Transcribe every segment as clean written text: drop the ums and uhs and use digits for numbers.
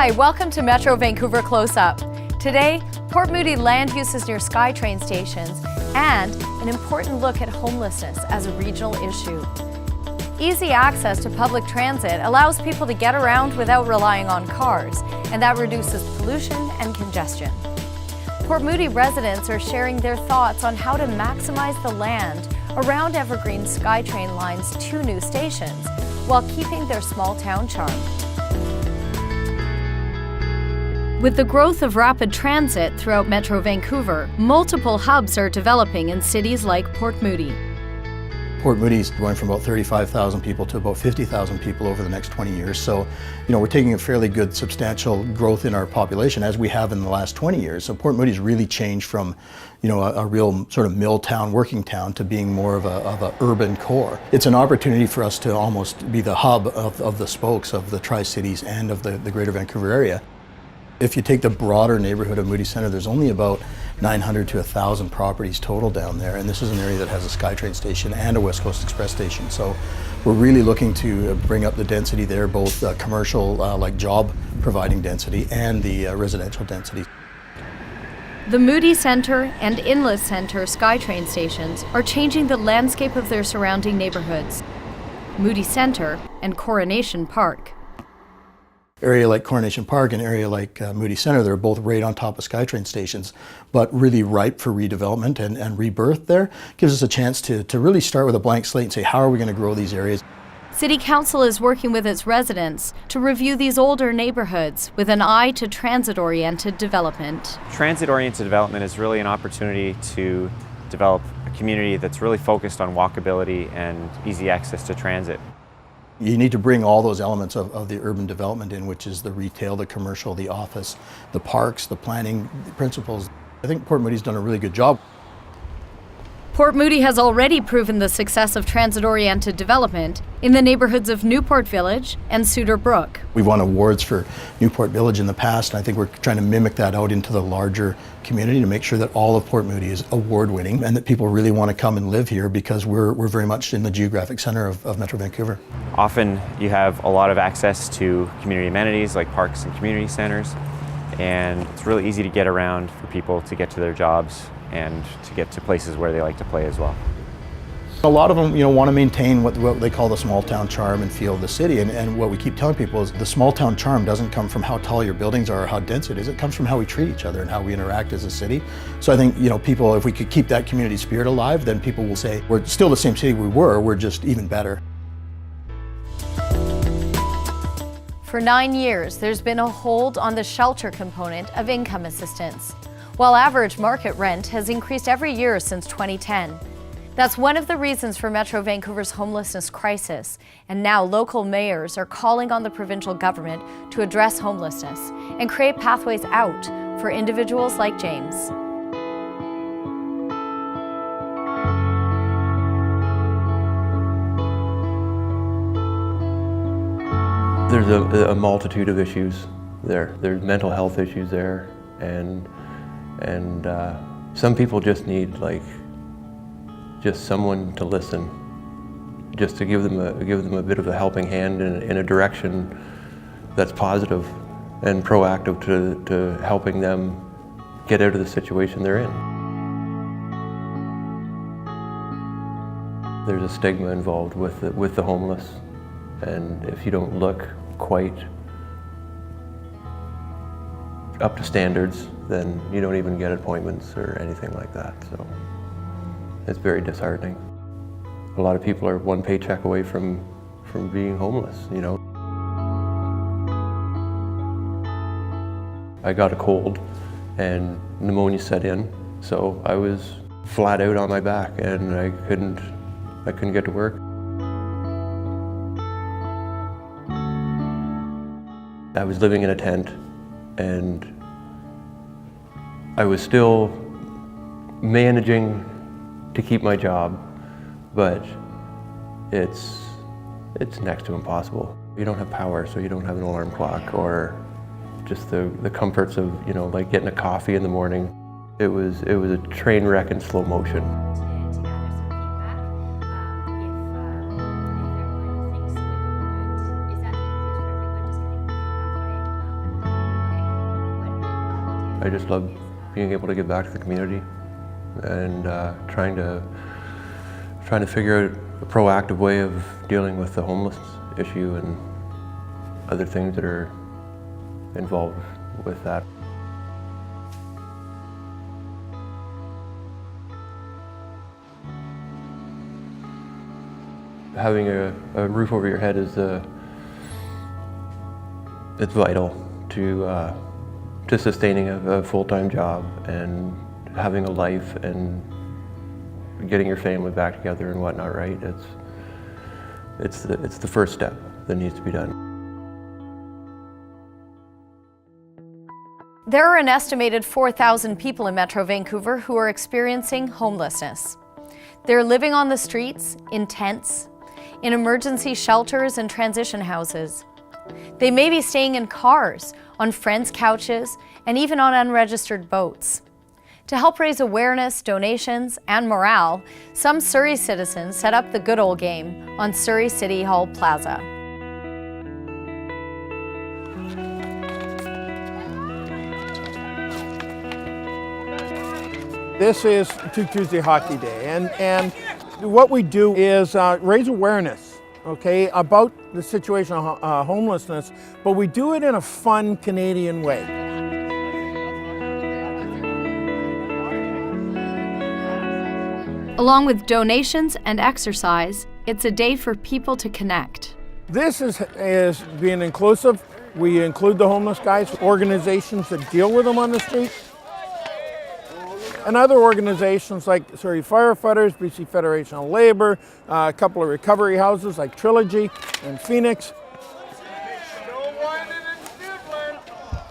Hi, welcome to Metro Vancouver Close-Up. Today, Port Moody land uses near SkyTrain stations and an important look at homelessness as a regional issue. Easy access to public transit allows people to get around without relying on cars, and that reduces pollution and congestion. Port Moody residents are sharing their thoughts on how to maximize the land around Evergreen's SkyTrain line's 2 new stations while keeping their small town charm. With the growth of rapid transit throughout Metro Vancouver, multiple hubs are developing in cities like Port Moody. Port Moody is going from about 35,000 people to about 50,000 people over the next 20 years. So, we're taking a fairly good substantial growth in our population as we have in the last 20 years. So Port Moody's really changed from, a real sort of mill town, working town to being more of a urban core. It's an opportunity for us to almost be the hub of the spokes of the Tri-Cities and of the Greater Vancouver area. If you take the broader neighborhood of Moody Centre, there's only about 900 to 1,000 properties total down there, and this is an area that has a SkyTrain station and a West Coast Express station. So we're really looking to bring up the density there, both commercial, like job providing density, and the residential density. The Moody Centre and Inlet Centre SkyTrain stations are changing the landscape of their surrounding neighborhoods. Moody Centre and Coronation Park. Area like Coronation Park and area like Moody Centre, they're both right on top of SkyTrain stations, but really ripe for redevelopment and rebirth there. Gives us a chance to really start with a blank slate and say, how are we going to grow these areas? City Council is working with its residents to review these older neighborhoods with an eye to transit-oriented development. Transit-oriented development is really an opportunity to develop a community that's really focused on walkability and easy access to transit. You need to bring all those elements of the urban development in, which is the retail, the commercial, the office, the parks, the planning principles. I think Port Moody's done a really good job. Port Moody has already proven the success of transit-oriented development in the neighborhoods of Newport Village and Cedar Brook. We've won awards for Newport Village in the past, and I think we're trying to mimic that out into the larger community to make sure that all of Port Moody is award-winning and that people really want to come and live here because we're very much in the geographic center of Metro Vancouver. Often you have a lot of access to community amenities like parks and community centers, and it's really easy to get around for people to get to their jobs and to get to places where they like to play as well. A lot of them, want to maintain what they call the small town charm and feel of the city. And what we keep telling people is the small town charm doesn't come from how tall your buildings are or how dense it is. It comes from how we treat each other and how we interact as a city. So I think, people, if we could keep that community spirit alive, then people will say, we're still the same city we were, we're just even better. For 9 years, there's been a hold on the shelter component of income assistance, while average market rent has increased every year since 2010. That's one of the reasons for Metro Vancouver's homelessness crisis, and now local mayors are calling on the provincial government to address homelessness and create pathways out for individuals like James. There's a multitude of issues there. There's mental health issues there, and some people just need just someone to listen, just to give them a bit of a helping hand in a direction that's positive and proactive to helping them get out of the situation they're in. There's a stigma involved with the homeless, and if you don't look quite up to standards, then you don't even get appointments or anything like that. So it's very disheartening. A lot of people are one paycheck away from being homeless, I got a cold and pneumonia set in, so I was flat out on my back and I couldn't get to work. I was living in a tent and I was still managing to keep my job, but it's next to impossible. You don't have power, so you don't have an alarm clock or just the comforts of, like getting a coffee in the morning. It was a train wreck in slow motion. I just love being able to give back to the community and trying to figure out a proactive way of dealing with the homeless issue and other things that are involved with that. Having a roof over your head is it's vital to sustaining a full-time job and having a life and getting your family back together and whatnot, right? It's the first step that needs to be done. There are an estimated 4,000 people in Metro Vancouver who are experiencing homelessness. They're living on the streets, in tents, in emergency shelters and transition houses. They may be staying in cars, on friends' couches, and even on unregistered boats. To help raise awareness, donations, and morale, some Surrey citizens set up the good old game on Surrey City Hall Plaza. This is Toque Tuesday Hockey Day, and what we do is raise awareness, okay, about the situation of homelessness, but we do it in a fun Canadian way. Along with donations and exercise, it's a day for people to connect. This is being inclusive. We include the homeless guys, organizations that deal with them on the street, and other organizations like Surrey Firefighters, BC Federation of Labour, a couple of recovery houses like Trilogy and Phoenix.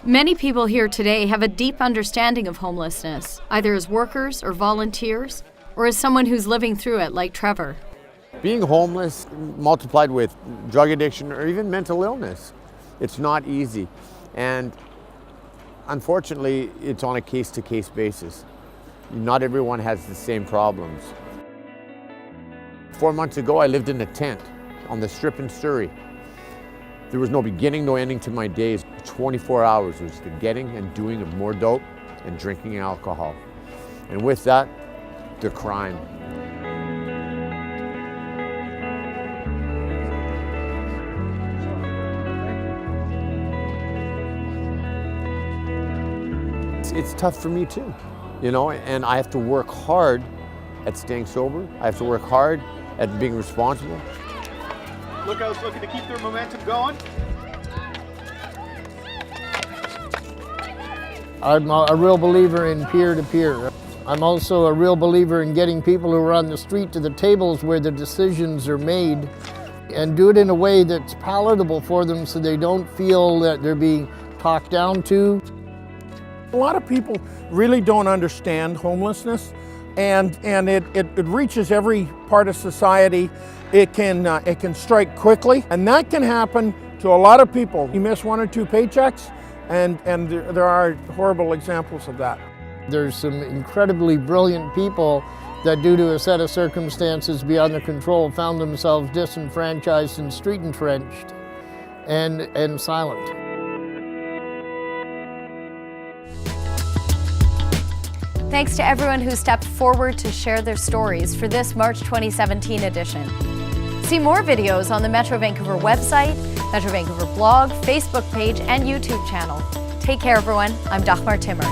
Many people here today have a deep understanding of homelessness, either as workers or volunteers, or as someone who's living through it like Trevor. Being homeless multiplied with drug addiction or even mental illness, it's not easy. And unfortunately, it's on a case-to-case basis. Not everyone has the same problems. 4 months ago, I lived in a tent on the Strip in Surrey. There was no beginning, no ending to my days. 24 hours was the getting and doing of more dope and drinking alcohol. And with that, the crime. It's tough for me too, you know, and I have to work hard at staying sober. I have to work hard at being responsible. Lookouts looking to keep their momentum going. I'm a real believer in peer-to-peer. I'm also a real believer in getting people who are on the street to the tables where the decisions are made and do it in a way that's palatable for them so they don't feel that they're being talked down to. A lot of people really don't understand homelessness, and it reaches every part of society. It can strike quickly, and that can happen to a lot of people. You miss 1 or 2 paychecks, and there are horrible examples of that. There's some incredibly brilliant people that, due to a set of circumstances beyond their control, found themselves disenfranchised and street entrenched and silent. Thanks to everyone who stepped forward to share their stories for this March 2017 edition. See more videos on the Metro Vancouver website, Metro Vancouver blog, Facebook page, and YouTube channel. Take care, everyone. I'm Dagmar Timmer.